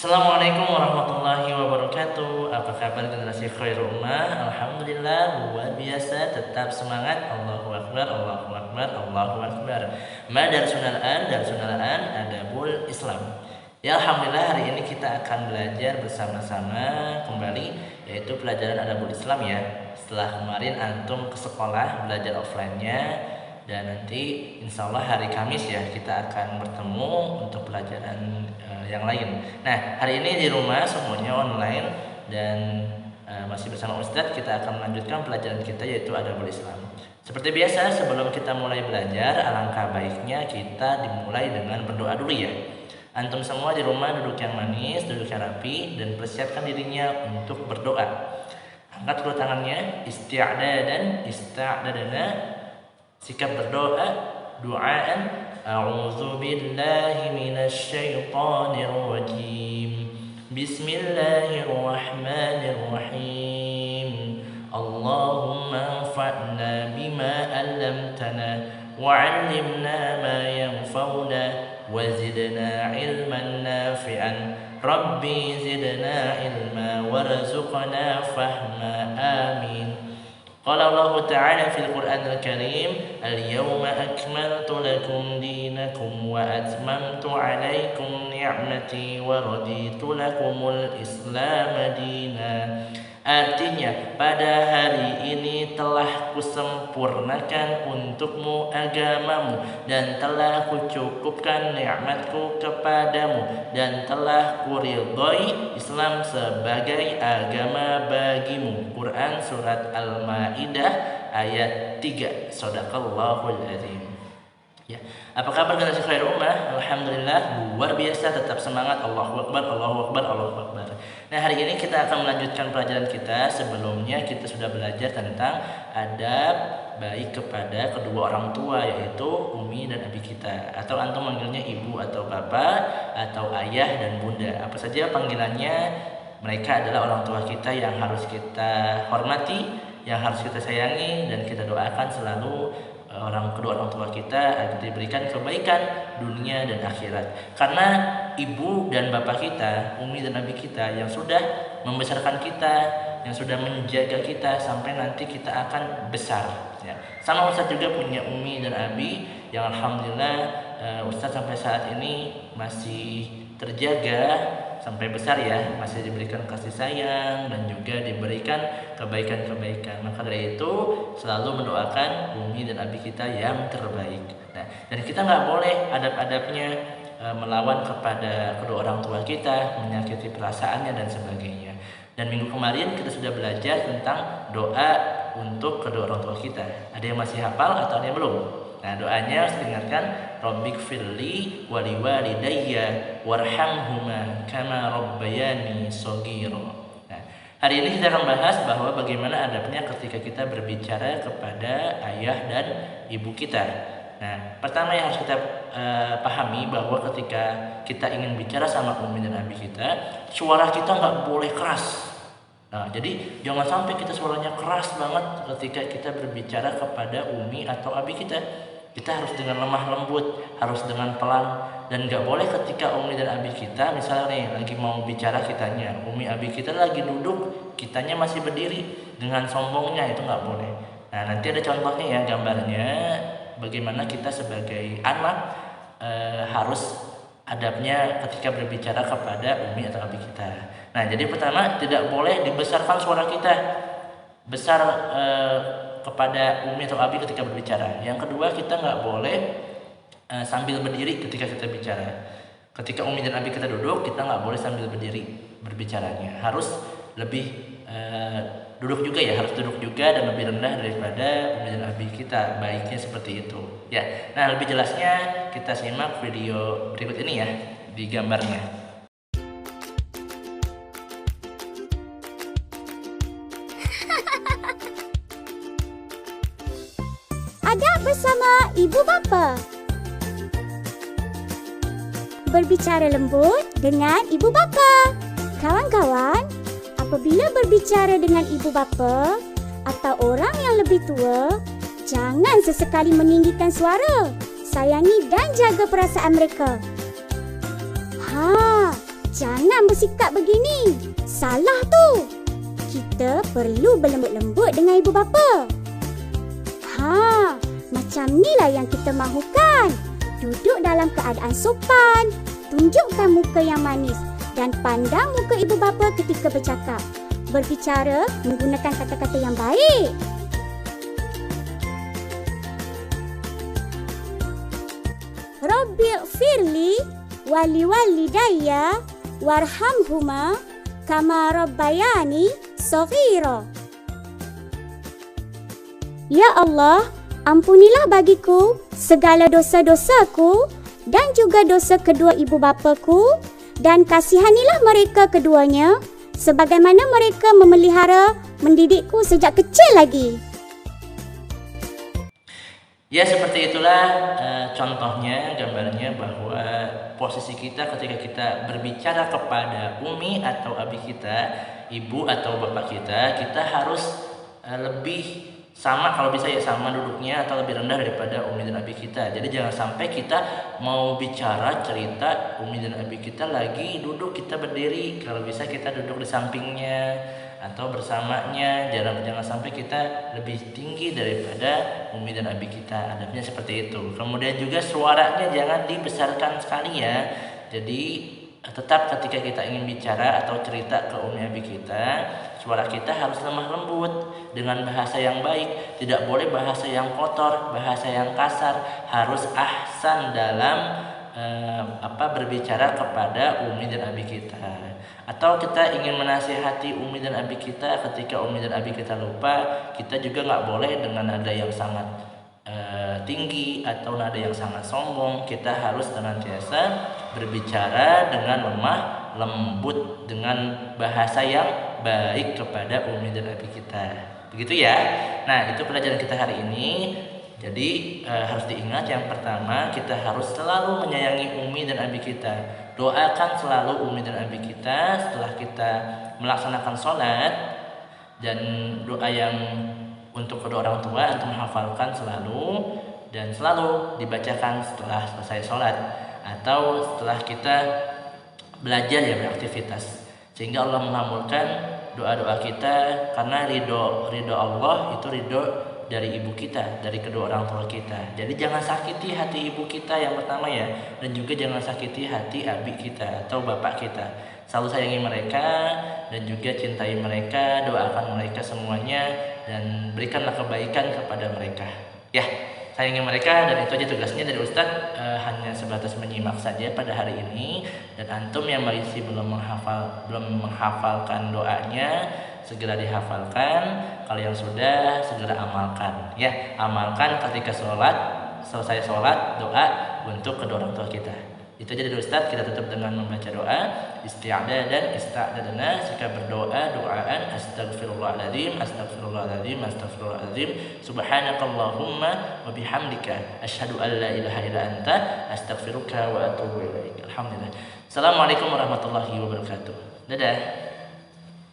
Assalamualaikum warahmatullahi wabarakatuh. Apa kabar generasi Khairul Ummah? Alhamdulillah, luar biasa, tetap semangat. Allahu Akbar, Allahu Akbar, Allahu Akbar. Ma darsunalan adabul Islam. Ya Alhamdulillah, hari ini kita akan belajar bersama-sama kembali, yaitu pelajaran adabul Islam ya. Setelah kemarin antum ke sekolah belajar offline-nya, dan nanti insya Allah hari Kamis ya kita akan bertemu untuk pelajaran yang lain. Nah, hari ini di rumah semuanya online dan masih bersama Ustadz, kita akan melanjutkan pelajaran kita yaitu adabul Islam. Seperti biasa, sebelum kita mulai belajar, alangkah baiknya kita dimulai dengan berdoa dulu ya. Antum semua di rumah duduk yang manis, duduk yang rapi, dan persiapkan dirinya untuk berdoa. Angkat kedua tangannya, ista'dadana, sikap berdoa, doaan. A'udzu billahi minasy syaithanir rajim. Bismillahirrahmanirrahim. Allahumma anfa'na bima 'allamtana wa 'allimna ma yanfa'una wa zidna 'ilman nafi'an. Rabbi zidna 'ilma warzuqna fahma. Amin. Qala Allah Ta'ala fil Qur'anil Karim, al-yawma akmaltu lakum dinakum wa atmamtu 'alaikum ni'mati wa raditu lakumul Islam dinan. Artinya, pada hari ini telah kusempurnakan untukmu agamamu dan telah kucukupkan nikmatku kepadamu dan telah kuridhoi Islam sebagai agama bagimu. Quran surat Al-Maidah ayat 3. Shadaqallahul azim. Ya. Apa kabar generasi Khairul Ummah? Alhamdulillah, luar biasa, tetap semangat. Allahu Akbar, Allahu Akbar, Allahu Akbar. Nah, hari ini kita akan melanjutkan pelajaran kita. Sebelumnya kita sudah belajar tentang adab baik kepada kedua orang tua, yaitu umi dan abi kita, atau antum manggilnya ibu atau bapak atau ayah dan bunda. Apa saja panggilannya, mereka adalah orang tua kita yang harus kita hormati, yang harus kita sayangi, dan kita doakan selalu kedua orang tua kita agar diberikan kebaikan dunia dan akhirat. Karena ibu dan bapak kita, umi dan abi kita yang sudah membesarkan kita, yang sudah menjaga kita sampai nanti kita akan besar ya. Sama Ustadz juga punya umi dan abi yang alhamdulillah Ustadz sampai saat ini masih terjaga sampai besar ya, masih diberikan kasih sayang dan juga diberikan kebaikan-kebaikan. Maka dari itu selalu mendoakan umi dan abi kita yang terbaik. Nah, dan kita nggak boleh adab-adabnya melawan kepada kedua orang tua kita, menyakiti perasaannya dan sebagainya. Dan minggu kemarin kita sudah belajar tentang doa untuk kedua orang tua kita. Ada yang masih hafal atau ada yang belum? Nah, doanya harus diingatkan, Rabbighfirli wa liwalidayya warhamhuma kama rabbayani shaghira. Nah, hari ini kita akan bahas bahwa bagaimana adabnya ketika kita berbicara kepada ayah dan ibu kita. Nah, pertama yang harus kita pahami bahwa ketika kita ingin bicara sama umi dan abi kita, suara kita nggak boleh keras. Nah, jadi jangan sampai kita suaranya keras banget ketika kita berbicara kepada umi atau abi kita. Kita harus dengan lemah lembut, harus dengan pelan, dan nggak boleh ketika umi dan abi kita misalnya nih lagi mau bicara kitanya, umi abi kita lagi duduk, kitanya masih berdiri dengan sombongnya, itu nggak boleh. Nah, nanti ada contohnya ya, gambarnya bagaimana kita sebagai anak harus adabnya ketika berbicara kepada umi atau abi kita. Nah, jadi pertama, tidak boleh dibesarkan suara kita besar kepada umi atau abi ketika berbicara. Yang kedua, kita nggak boleh sambil berdiri ketika kita bicara. Ketika umi dan abi kita duduk, kita nggak boleh sambil berdiri berbicaranya. Harus lebih duduk juga ya, harus duduk juga dan lebih rendah daripada umi dan abi kita. Baiknya seperti itu. Ya. Nah, lebih jelasnya kita simak video berikut ini ya, di gambarnya. Adab bersama ibu bapa. Berbicara lembut dengan ibu bapa. Kawan-kawan, apabila berbicara dengan ibu bapa atau orang yang lebih tua, jangan sesekali meninggikan suara. Sayangi dan jaga perasaan mereka. Jangan bersikap begini. Salah tu. Kita perlu berlembut-lembut dengan ibu bapa. Macam inilah yang kita mahukan. Duduk dalam keadaan sopan, tunjukkan muka yang manis dan pandang muka ibu bapa ketika bercakap. Berbicara menggunakan kata-kata yang baik. Rabbighfirli wali walidayya warhamhuma kama rabbayani shaghira. Ya Allah, ampunilah bagiku segala dosa-dosaku dan juga dosa kedua ibu bapaku, dan kasihanilah mereka keduanya sebagaimana mereka memelihara mendidikku sejak kecil lagi. Ya, seperti itulah contohnya, gambarnya bahwa posisi kita ketika kita berbicara kepada umi atau abi kita, ibu atau bapak kita harus lebih sama, kalau bisa ya sama duduknya atau lebih rendah daripada umi dan abi kita. Jadi jangan sampai kita mau bicara cerita umi dan abi kita lagi duduk, kita berdiri. Kalau bisa kita duduk di sampingnya atau bersamanya. Jangan sampai kita lebih tinggi daripada umi dan abi kita. Adabnya seperti itu. Kemudian juga suaranya jangan dibesarkan sekali ya. Jadi tetap ketika kita ingin bicara atau cerita ke umi abi kita, suara kita harus lemah lembut dengan bahasa yang baik. Tidak boleh bahasa yang kotor, bahasa yang kasar. Harus ahsan dalam berbicara kepada umi dan abi kita. Atau kita ingin menasihati umi dan abi kita, ketika umi dan abi kita lupa, kita juga nggak boleh dengan nada yang sangat tinggi atau nada yang sangat sombong. Kita harus senantiasa berbicara dengan lemah lembut, dengan bahasa yang baik kepada umi dan abi kita. Begitu ya. Nah, itu pelajaran kita hari ini. Jadi harus diingat, yang pertama kita harus selalu menyayangi umi dan abi kita. Doakan selalu umi dan abi kita setelah kita melaksanakan sholat, dan doa yang untuk kedua orang tua untuk menghafalkan selalu dan selalu dibacakan setelah selesai sholat atau setelah kita belajar ya, beraktivitas, sehingga Allah mengabulkan doa-doa kita, karena ridho Allah itu ridho dari ibu kita, dari kedua orang tua kita. Jadi jangan sakiti hati ibu kita yang pertama ya, dan juga jangan sakiti hati abi kita atau bapak kita. Selalu sayangi mereka dan juga cintai mereka, doakan mereka semuanya, dan berikanlah kebaikan kepada mereka. Ya, sayangi mereka, dan itu aja tugasnya dari Ustadz. Hanya sebatas menyimak saja pada hari ini. Dan antum yang masih belum menghafalkan doanya, segera dihafalkan. Kalau yang sudah, segera amalkan. Ya, amalkan ketika sholat, selesai sholat, doa untuk kedua orang tua kita. Itu aja dari Ustadz. Kita tutup dengan membaca doa isti'adadan, ista'dadana. Jika berdoa, doaan astagfirullahaladzim, astagfirullahaladzim, astagfirullahaladzim, subhanakallahumma wa bihamdika asyhadu an la ilaha illa anta astaghfiruka wa atubu ilaik. Alhamdulillah. Assalamualaikum warahmatullahi wabarakatuh. Dadah.